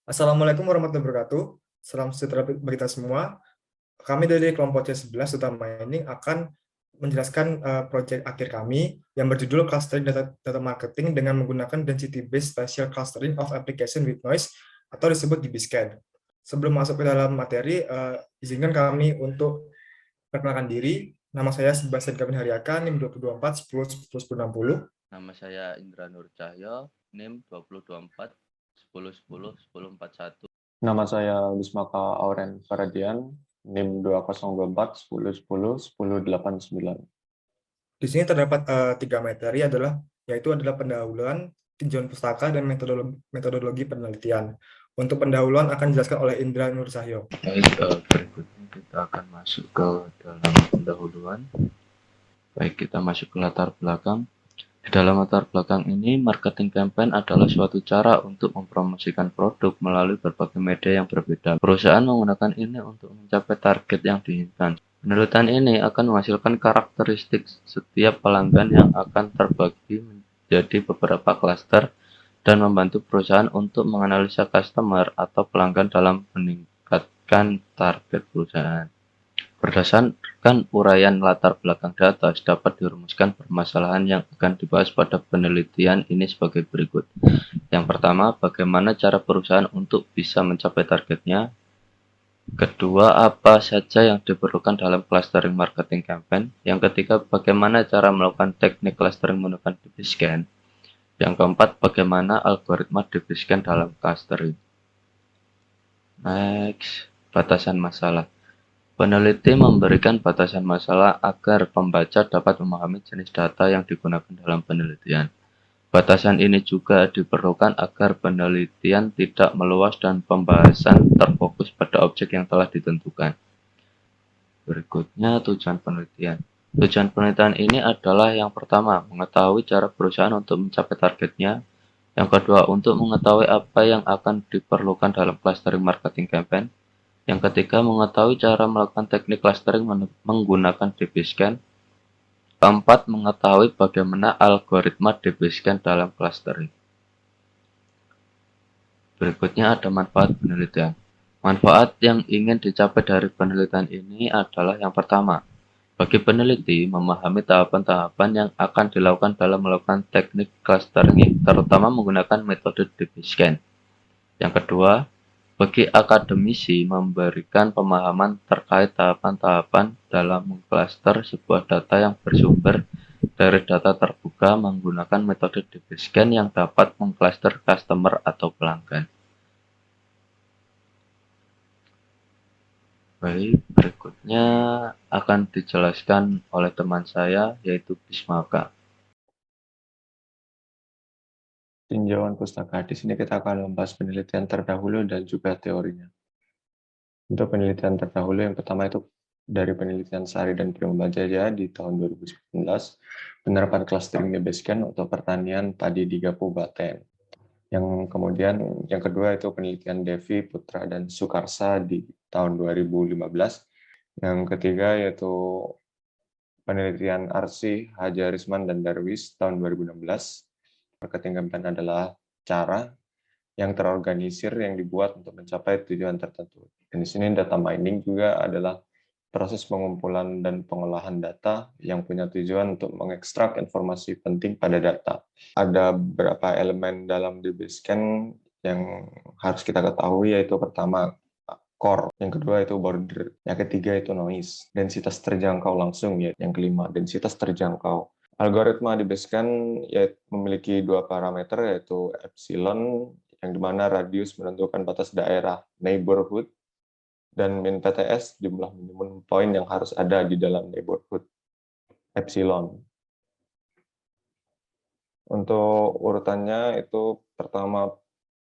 Assalamualaikum warahmatullahi wabarakatuh. Salam sejahtera bagi kita semua. Kami dari kelompok C11 Data Mining akan menjelaskan proyek akhir kami yang berjudul Clustering Data Marketing dengan menggunakan Density-Based Spatial Clustering of Application with Noise atau disebut DBSCAN. Sebelum masuk ke dalam materi, izinkan kami untuk perkenalkan diri. Nama saya Sebastian Kevin Haryaka, NIM 2024 10 10 10 60. Nama saya Indra Nur Cahyo, NIM 2024 10 10 10 41. Nama saya Bismaka Auren Faradian, NIM 2024 10 10 10 89. Di sini terdapat tiga materi yaitu adalah pendahuluan, tinjauan pustaka, dan metodologi penelitian. Untuk pendahuluan akan dijelaskan oleh Indra Nur Cahyo. Baik, berikutnya kita akan masuk ke dalam pendahuluan. Baik, kita masuk ke latar belakang. Di dalam latar belakang ini, marketing campaign adalah suatu cara untuk mempromosikan produk melalui berbagai media yang berbeda. Perusahaan menggunakan ini untuk mencapai target yang diinginkan. Penelitian ini akan menghasilkan karakteristik setiap pelanggan yang akan terbagi menjadi beberapa klaster dan membantu perusahaan untuk menganalisa customer atau pelanggan dalam meningkatkan target perusahaan. Berdasarkan uraian latar belakang data, dapat dirumuskan permasalahan yang akan dibahas pada penelitian ini sebagai berikut. Yang pertama, bagaimana cara perusahaan untuk bisa mencapai targetnya. Kedua, apa saja yang diperlukan dalam clustering marketing campaign. Yang ketiga, bagaimana cara melakukan teknik clustering menggunakan DBSCAN. Yang keempat, bagaimana algoritma DBSCAN dalam clustering. Next, batasan masalah. Peneliti memberikan batasan masalah agar pembaca dapat memahami jenis data yang digunakan dalam penelitian. Batasan ini juga diperlukan agar penelitian tidak meluas dan pembahasan terfokus pada objek yang telah ditentukan. Berikutnya, tujuan penelitian. Tujuan penelitian ini adalah yang pertama, mengetahui cara perusahaan untuk mencapai targetnya. Yang kedua, untuk mengetahui apa yang akan diperlukan dalam clustering marketing campaign. Yang ketiga, mengetahui cara melakukan teknik clustering menggunakan DBSCAN. Keempat, mengetahui bagaimana algoritma DBSCAN dalam clustering. Berikutnya ada manfaat penelitian. Manfaat yang ingin dicapai dari penelitian ini adalah yang pertama, bagi peneliti memahami tahapan-tahapan yang akan dilakukan dalam melakukan teknik clustering, terutama menggunakan metode DBSCAN. Yang kedua, bagi akademisi memberikan pemahaman terkait tahapan-tahapan dalam mengklaster sebuah data yang bersumber dari data terbuka menggunakan metode DBSCAN yang dapat mengklaster customer atau pelanggan. Baik, berikutnya akan dijelaskan oleh teman saya yaitu Bismaka. Tinjauan pustaka. Di sini kita akan membahas penelitian terdahulu dan juga teorinya. Untuk penelitian terdahulu, yang pertama itu dari penelitian Sari dan Primabajaya di tahun 2019, penerapan clustering DBSCAN untuk pertanian padi di Kabupaten. Yang kemudian yang kedua itu penelitian Devi, Putra, dan Sukarsa di tahun 2015. Yang ketiga yaitu penelitian Arsi, Hajarisman, dan Darwis tahun 2016. Marketing campaign adalah cara yang terorganisir yang dibuat untuk mencapai tujuan tertentu. Dan di sini data mining juga adalah proses pengumpulan dan pengolahan data yang punya tujuan untuk mengekstrak informasi penting pada data. Ada beberapa elemen dalam DBSCAN yang harus kita ketahui, yaitu pertama core, yang kedua itu border, yang ketiga itu noise, densitas terjangkau langsung, ya yang kelima densitas terjangkau. Algoritma DBSCAN memiliki dua parameter, yaitu epsilon, yang dimana radius menentukan batas daerah neighborhood, dan min PTS, jumlah minimum poin yang harus ada di dalam neighborhood, epsilon. Untuk urutannya itu pertama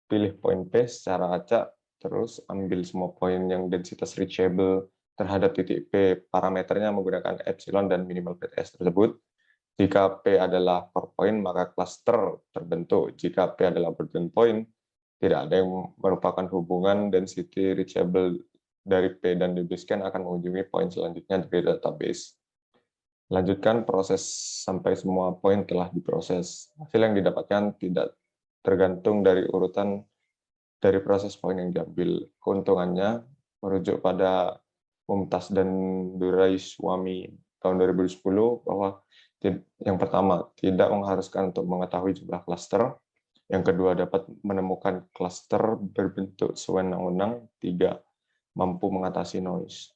pilih poin P secara acak, terus ambil semua poin yang densitas reachable terhadap titik P, parameternya menggunakan epsilon dan minimal PTS tersebut. Jika P adalah core point, maka cluster terbentuk. Jika P adalah burden point, tidak ada yang merupakan hubungan density reachable dari P dan DBSCAN akan mengunjungi poin selanjutnya dari database. Lanjutkan proses sampai semua poin telah diproses. Hasil yang didapatkan tidak tergantung dari urutan dari proses poin yang diambil. Keuntungannya merujuk pada Mumtaz dan Duraiswamy tahun 2010 bahwa yang pertama, tidak mengharuskan untuk mengetahui jumlah klaster. Yang kedua, dapat menemukan klaster berbentuk sewenang-wenang. Tiga, mampu mengatasi noise.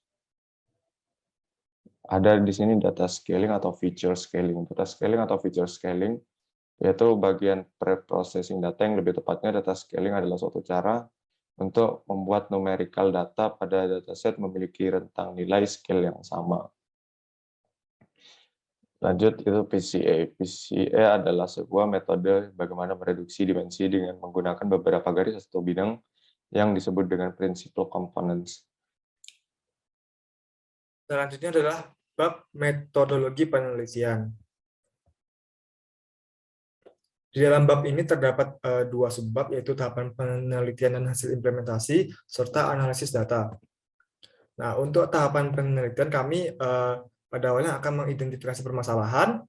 Ada di sini data scaling atau feature scaling. Data scaling atau feature scaling yaitu bagian pre-processing data, yang lebih tepatnya data scaling adalah suatu cara untuk membuat numerical data pada dataset memiliki rentang nilai scale yang sama. Lanjut, itu PCA. PCA adalah sebuah metode bagaimana mereduksi dimensi dengan menggunakan beberapa garis atau bidang yang disebut dengan principal components. Selanjutnya adalah bab metodologi penelitian. Di dalam bab ini terdapat dua subbab, yaitu tahapan penelitian dan hasil implementasi, serta analisis data. Nah, untuk tahapan penelitian kami pada awalnya akan mengidentifikasi permasalahan,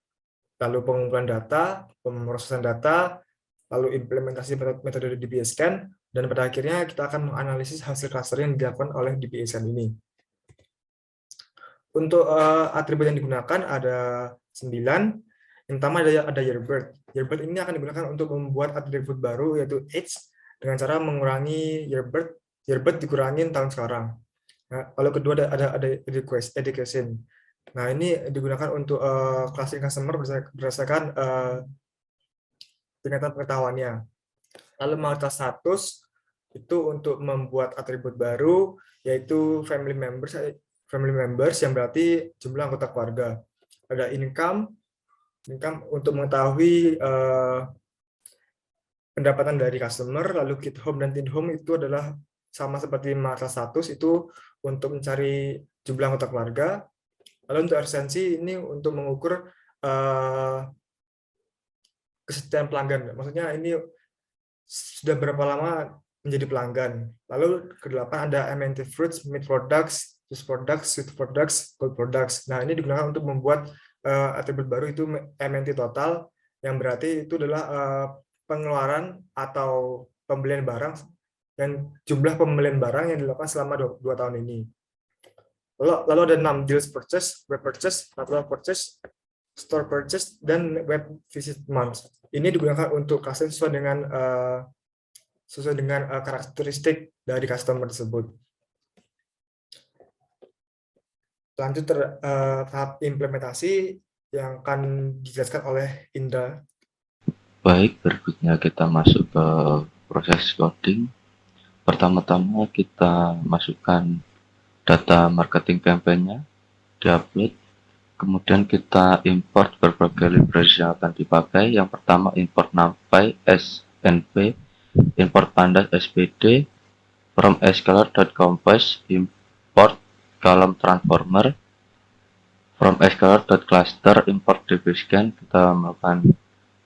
lalu pengumpulan data, pemrosesan data, lalu implementasi metode DBScan, dan pada akhirnya kita akan menganalisis hasil clustering yang dilakukan oleh DBScan ini. Untuk atribut yang digunakan ada 9. Yang pertama ada yearbird. Yearbird ini akan digunakan untuk membuat atribut baru, yaitu age, dengan cara mengurangi yearbird dikurangin tahun sekarang. Nah, lalu kedua ada education. Nah, ini digunakan untuk clustering customer berdasarkan tingkatan pengetahuannya. Lalu mayoritas status itu untuk membuat atribut baru, yaitu family members yang berarti jumlah anggota keluarga. Ada income untuk mengetahui pendapatan dari customer, lalu kid home dan teen home itu adalah sama seperti mayoritas status, itu untuk mencari jumlah anggota keluarga. Lalu untuk resensi ini untuk mengukur kesetiaan pelanggan. Maksudnya ini sudah berapa lama menjadi pelanggan. Lalu ke-8 ada MNT fruits, meat products, juice products, sweet products, gold products. Nah, ini digunakan untuk membuat atribut baru, itu MNT total, yang berarti itu adalah pengeluaran atau pembelian barang dan jumlah pembelian barang yang dilakukan selama 2 tahun ini. Lalu ada 6 deals purchase, web purchase, natural purchase, store purchase, dan web visit month. Ini digunakan untuk custom sesuai dengan karakteristik dari customer tersebut. Lanjut tahap implementasi yang akan dijelaskan oleh Indra. Baik, berikutnya kita masuk ke proses coding. Pertama-tama kita masukkan data marketing campaign-nya, diupload. Kemudian kita import berbagai library yang akan dipakai. Yang pertama import NumPy, SNP, import Pandas, SPD, from scalar.compass, import column transformer, from scalar.cluster, import dbscan. Kita melakukan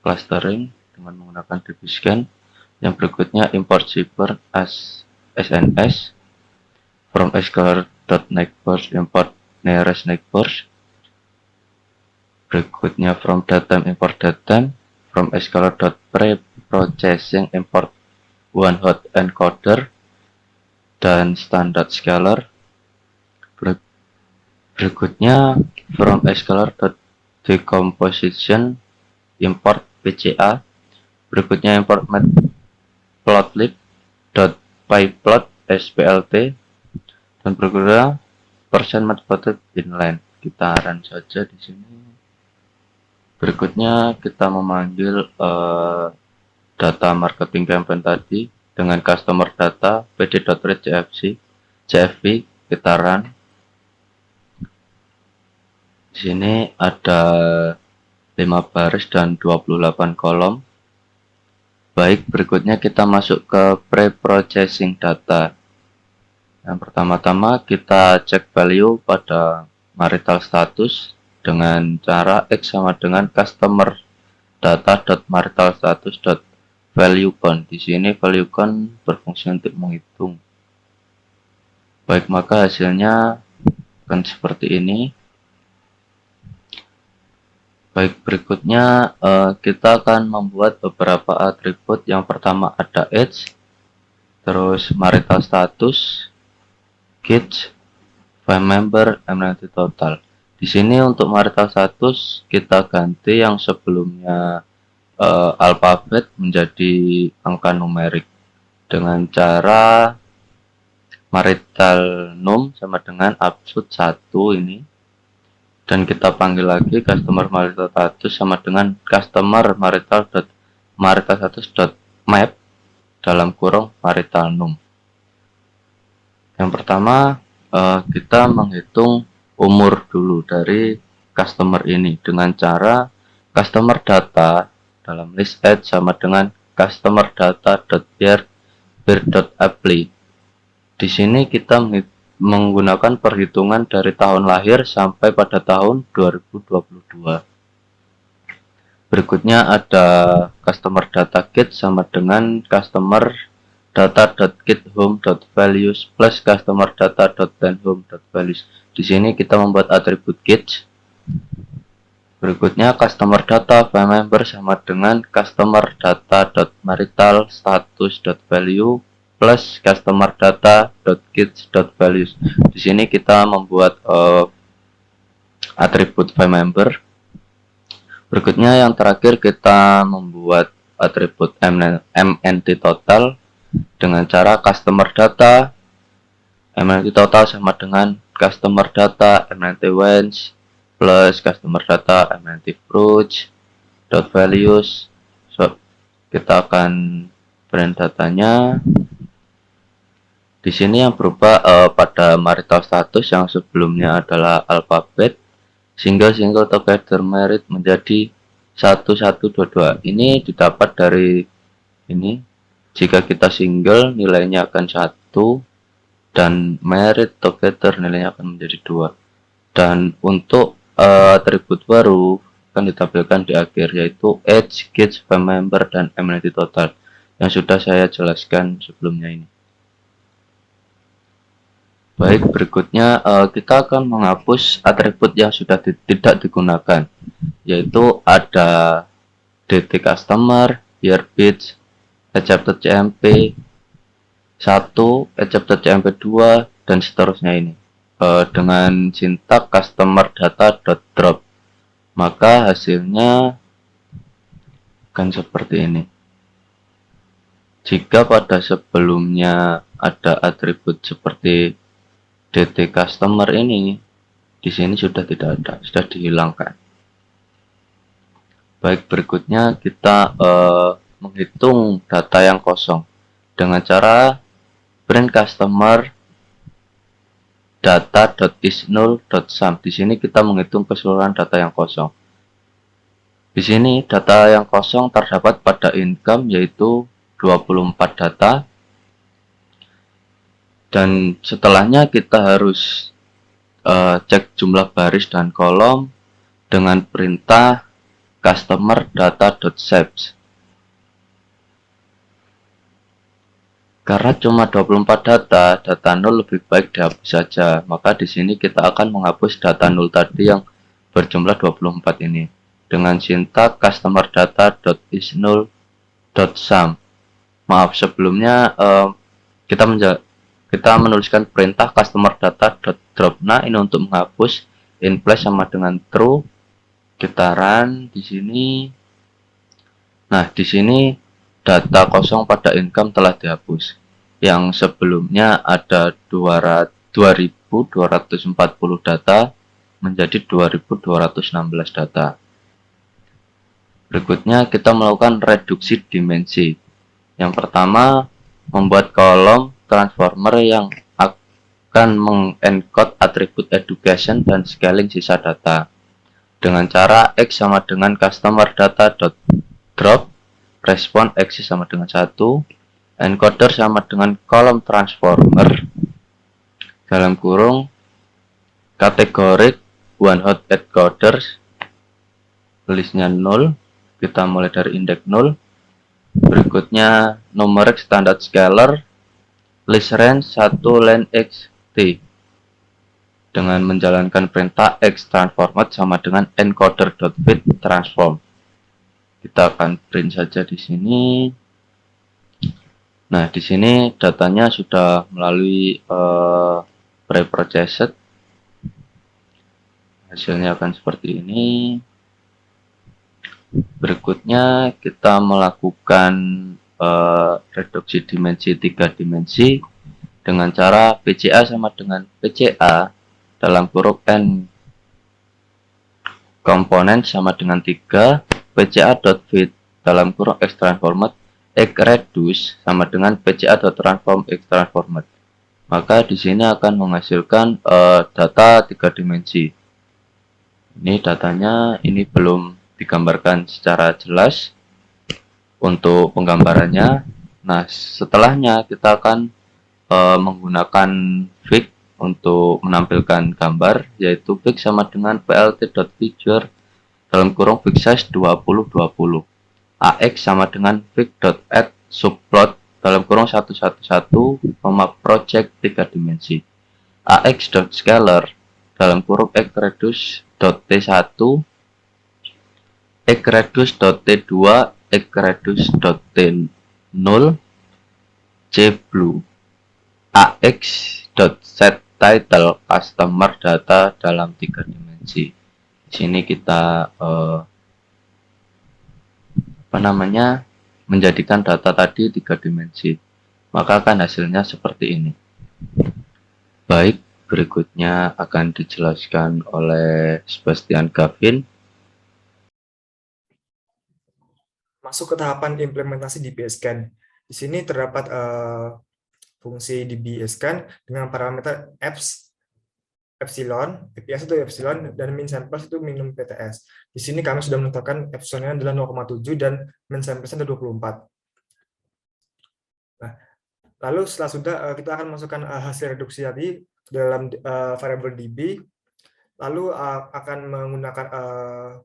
clustering dengan menggunakan dbscan. Yang berikutnya import zipper as SNS, from scalar.neighbors, import nearest neighbors. Berikutnya from datem import datem, from scalar.pre-processing import one hot encoder dan standard scalar. Berikutnya from scalar.decomposition import PCA. Berikutnya import matplotlib.pyplot splt, dan berikutnya %matplotlib inline. Kita run saja di sini. Berikutnya kita memanggil data marketing campaign tadi dengan customer data pd.read cfv. Kita run. Di sini ada 5 baris dan 28 kolom. Baik, berikutnya kita masuk ke pre-processing data. Yang pertama-tama kita cek value pada marital status dengan cara X sama dengan customer data.marital status.value count. Di sini value count berfungsi untuk menghitung. Baik, maka hasilnya akan seperti ini. Baik, berikutnya kita akan membuat beberapa atribut. Yang pertama ada age, terus marital status, kids, file member, amenity total. Di sini untuk marital status kita ganti yang sebelumnya alfabet menjadi angka numerik dengan cara marital num sama dengan absolute 1 ini, dan kita panggil lagi customer marital status sama dengan customer marital status map dalam kurung marital num. Yang pertama kita menghitung umur dulu dari customer ini dengan cara customer data dalam list age sama dengan customer data.year.apply. Di sini kita menggunakan perhitungan dari tahun lahir sampai pada tahun 2022. Berikutnya ada customer data kit sama dengan customer data.getHome.values plus customer data.tenHome.values. Di sini kita membuat atribut kit. Berikutnya customer data file member sama dengan customer data.marital status.value plus customer data.kids.values. Di sini kita membuat atribut file member. Berikutnya yang terakhir kita membuat atribut MNT total dengan cara customer data MNT total sama dengan customer data MNT wage plus customer data MNT fruits dot values. So, kita akan print datanya. Di sini yang berubah pada marital status yang sebelumnya adalah alfabet, single together married menjadi 1122. Ini didapat dari ini. Jika kita single nilainya akan 1 dan married together nilainya akan menjadi 2. Dan untuk atribut baru akan ditampilkan di akhir, yaitu age, kids, file member, dan amenity total yang sudah saya jelaskan sebelumnya ini. Baik, berikutnya kita akan menghapus atribut yang sudah tidak digunakan, yaitu ada DT customer, yearbits, eject.cmp 1, eject.cmp 2, dan seterusnya ini. Dengan sintak customer data.drop, maka hasilnya akan seperti ini. Jika pada sebelumnya ada atribut seperti DT customer ini, di sini sudah tidak ada, sudah dihilangkan. Baik, berikutnya kita menghitung data yang kosong dengan cara print customer data.isNull.sum. Di sini kita menghitung keseluruhan data yang kosong. Di sini data yang kosong terdapat pada income, yaitu 24 data. Dan setelahnya kita harus cek jumlah baris dan kolom dengan perintah customer data.saves. Karena cuma 24 data nol lebih baik dihapus saja. Maka di sini kita akan menghapus data nol tadi yang berjumlah 24 ini dengan sintak customer data.isNull.sum. Maaf, sebelumnya kita menuliskan perintah customer data.drop. Nah, ini untuk menghapus in place sama dengan true. Kita run di sini. Nah, di sini data kosong pada income telah dihapus. Yang sebelumnya ada 2240 data menjadi 2216 data. Berikutnya kita melakukan reduksi dimensi. Yang pertama, membuat kolom transformer yang akan mengencode atribut education dan scaling sisa data dengan cara x sama dengan customer data.drop, respon x sama dengan 1, encoder sama dengan kolom transformer dalam kurung kategorik one hot encoders, listnya 0, kita mulai dari indeks 0. Berikutnya numeric standard scalar, list range 1 len x t dengan menjalankan perintah x transformat sama dengan encoder.fit transform. Kita akan print saja di sini. Nah, di sini datanya sudah melalui pre-processed. Hasilnya akan seperti ini. Berikutnya kita melakukan reduksi dimensi 3 dimensi dengan cara PCA sama dengan PCA dalam kurung N komponen sama dengan 3, PCA.fit dalam kurung X transformed, X reduce sama dengan PCA.transform X transformed. Maka di sini akan menghasilkan data 3 dimensi. Ini datanya, ini belum digambarkan secara jelas untuk penggambarannya. Nah, setelahnya kita akan menggunakan fig untuk menampilkan gambar, yaitu fig sama dengan plt.figure dalam kurung fig size 2020. AX sama dengan fig.add subplot dalam kurung 111, project 3 dimensi. AX.scalar dalam kurung xreduce.t1, xreduce.t2, xreduce.t0, jblue. AX.setTitle customer data dalam 3 dimensi. Di sini kita menjadikan data tadi 3 dimensi. Maka akan hasilnya seperti ini. Baik, berikutnya akan dijelaskan oleh Sebastian Gavin. Masuk ke tahapan implementasi DB-Scan. Di sini terdapat fungsi DB-Scan dengan parameter epsilon, EPS itu epsilon, dan min samples itu minum PTS. Di sini kami sudah menentukan epsilonnya adalah 0,7 dan min samplesnya adalah 24. Nah, lalu setelah sudah kita akan masukkan hasil reduksi tadi dalam variable DB, lalu akan menggunakan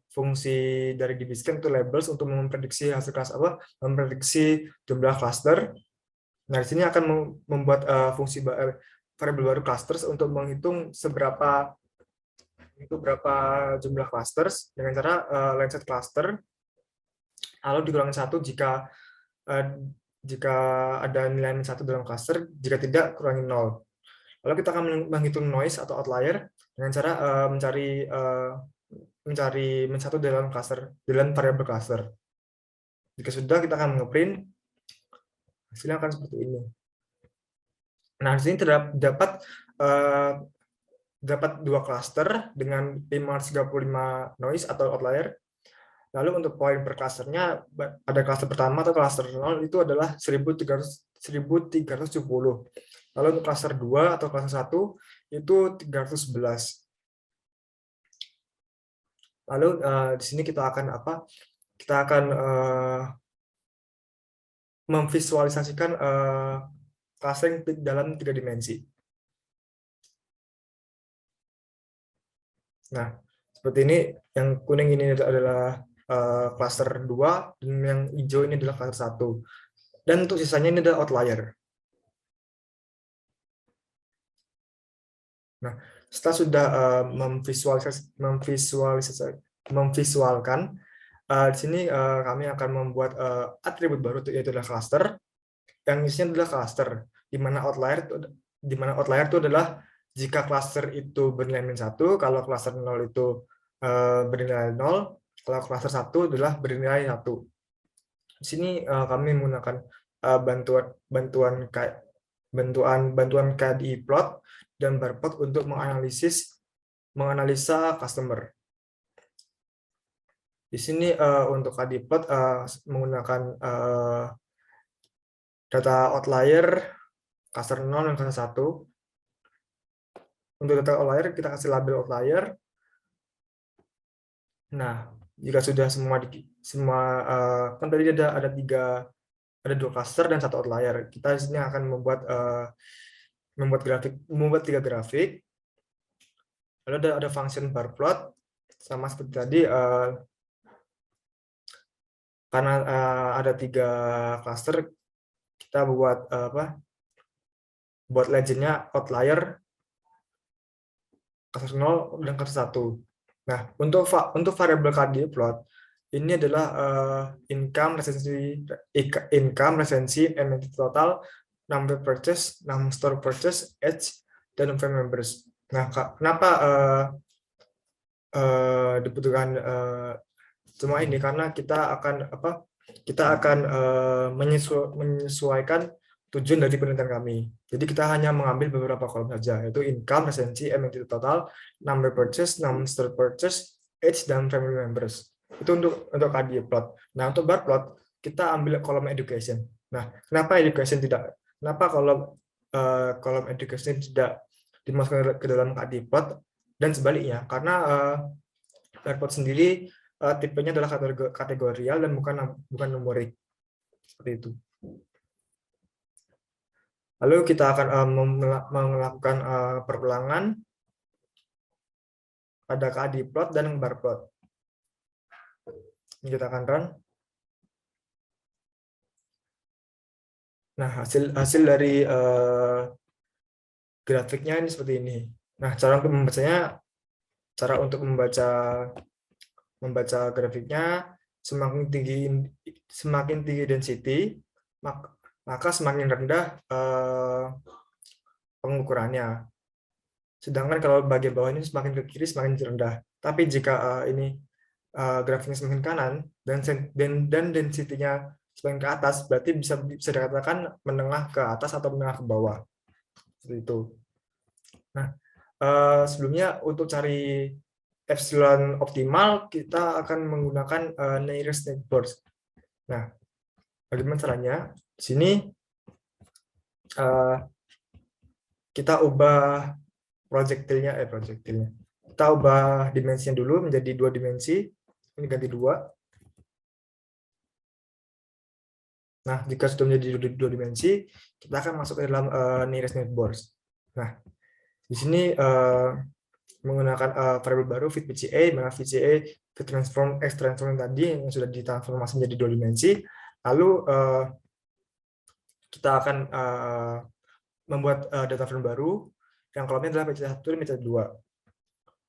fungsi dari DB-Scan itu labels untuk memprediksi hasil kelas memprediksi jumlah cluster. Nah, di sini akan membuat fungsi variabel baru clusters untuk menghitung berapa jumlah clusters dengan cara lenset cluster, lalu dikurangi 1 jika ada nilai min 1 dalam cluster, jika tidak kurangi 0. Lalu kita akan menghitung noise atau outlier dengan cara mencari min 1 dalam cluster, dalam variabel cluster. Jika sudah, kita akan ngeprint, hasilnya akan seperti ini. Nah, di sini dapat 2 cluster dengan 535 noise atau outlier. Lalu untuk poin per clusternya, ada cluster pertama atau cluster 0 itu adalah 1370. Lalu untuk cluster 2 atau cluster 1 itu 311. Lalu di sini kita akan memvisualisasikan clustering dalam 3 dimensi. Nah, seperti ini, yang kuning ini adalah cluster 2, dan yang hijau ini adalah cluster 1. Dan untuk sisanya ini adalah outlier. Nah, setelah sudah memvisualkan, di sini kami akan membuat atribut baru, yaitu adalah cluster. Yang isinya adalah cluster, di mana outlier itu adalah jika cluster itu bernilai min 1, kalau cluster 0 itu bernilai 0, kalau cluster 1 adalah bernilai 1. Di sini kami menggunakan bantuan KDE plot dan barplot untuk menganalisa customer. Di sini untuk KDE plot menggunakan data outlier cluster 0 dan cluster 1. Untuk data outlier kita kasih label outlier. Nah, jika sudah kan tadi ada 2 cluster dan 1 outlier. Kita di sini akan membuat 3 grafik. Lalu ada function bar plot, sama seperti tadi, karena ada 3 cluster, kita buat legendnya outlier cluster 0 dan cluster 1. Nah, untuk variabel KDE plot, ini adalah income, resensi, MNT total, number purchase, number store purchase, age, dan family members. Nah, kenapa dibutuhkan semua ini? Karena kita akan menyesuaikan tujuan dari penelitian kami. Jadi kita hanya mengambil beberapa kolom saja, yaitu income, resensi, MNT total, number purchase, number store purchase, age, dan family members. Itu untuk KDE plot. Nah, untuk bar plot kita ambil kolom education. Nah, kenapa education tidak? Kenapa kolom education tidak dimasukkan ke dalam KDE plot dan sebaliknya? Karena bar plot sendiri tipenya adalah kategorial dan bukan numerik. Seperti itu. Lalu kita akan melakukan perulangan pada KDE plot dan bar plot. Ini kita akan run. Nah, hasil dari grafiknya ini seperti ini. Nah, cara untuk membaca grafiknya, semakin tinggi density, maka semakin rendah pengukurannya. Sedangkan kalau bagian bawah ini semakin ke kiri semakin rendah. Tapi jika ini grafiknya semakin kanan dan density-nya semakin ke atas, berarti bisa dikatakan menengah ke atas atau menengah ke bawah. Seperti itu. Nah, sebelumnya untuk cari epsilon optimal, kita akan menggunakan nearest neighbors. Nah, bagaimana caranya? Di sini kita ubah projectile-nya. Kita ubah dimensinya dulu menjadi 2 dimensi. Ini ganti 2. Nah, jika sudah menjadi 2 dimensi, kita akan masuk ke dalam nearest neighbors. Nah, di sini menggunakan variabel baru fit VCA, mana VCA fit transform X transform tadi yang sudah ditransformasi menjadi 2 dimensi. Lalu kita akan membuat data frame baru yang kolomnya adalah PC1 dan PC2.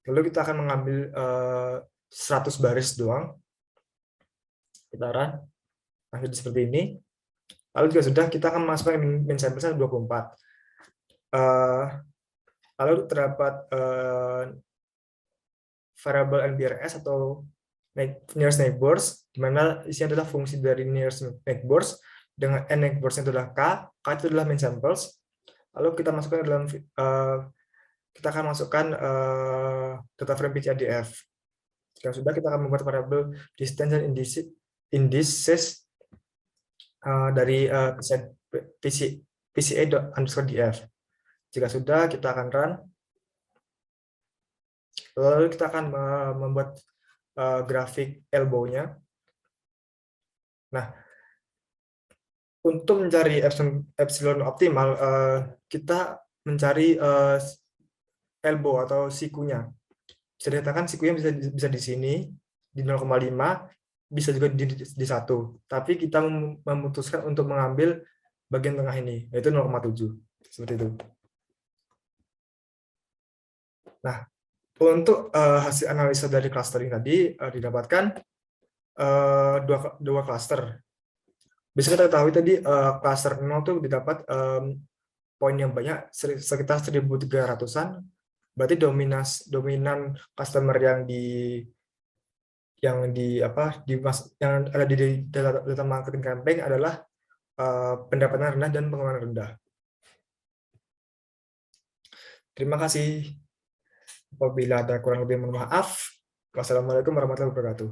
Lalu kita akan mengambil 100 baris doang. Kita run. Nah, jadi seperti ini. Lalu jika sudah, kita akan masukkan min sample-nya 24. Lalu terdapat variabel NBRS atau nearest neighbors, di mana isinya adalah fungsi dari nearest neighbors, dengan n neighbors-nya adalah k itu adalah min samples. Lalu kita masukkan dalam kita akan masukkan data frame PCADF. Jika sudah, kita akan membuat variabel distance dan indices dari PCA_df. Jika sudah, kita akan run. Lalu kita akan membuat grafik elbow-nya. Nah, untuk mencari epsilon optimal, kita mencari elbow atau sikunya. Bisa dikatakan sikunya bisa di sini, di 0,5, bisa juga di 1. Tapi kita memutuskan untuk mengambil bagian tengah ini, yaitu 0,7. Seperti itu. Nah, untuk hasil analisa dari clustering tadi didapatkan dua cluster. Bisa kita ketahui tadi cluster 0 itu didapat poin yang banyak, sekitar 1.300-an. Berarti dominan customer yang ada di data marketing campaign adalah pendapatan rendah dan pengeluaran rendah. Terima kasih. Apabila ada kurang lebih, mohon maaf. Wassalamualaikum warahmatullahi wabarakatuh.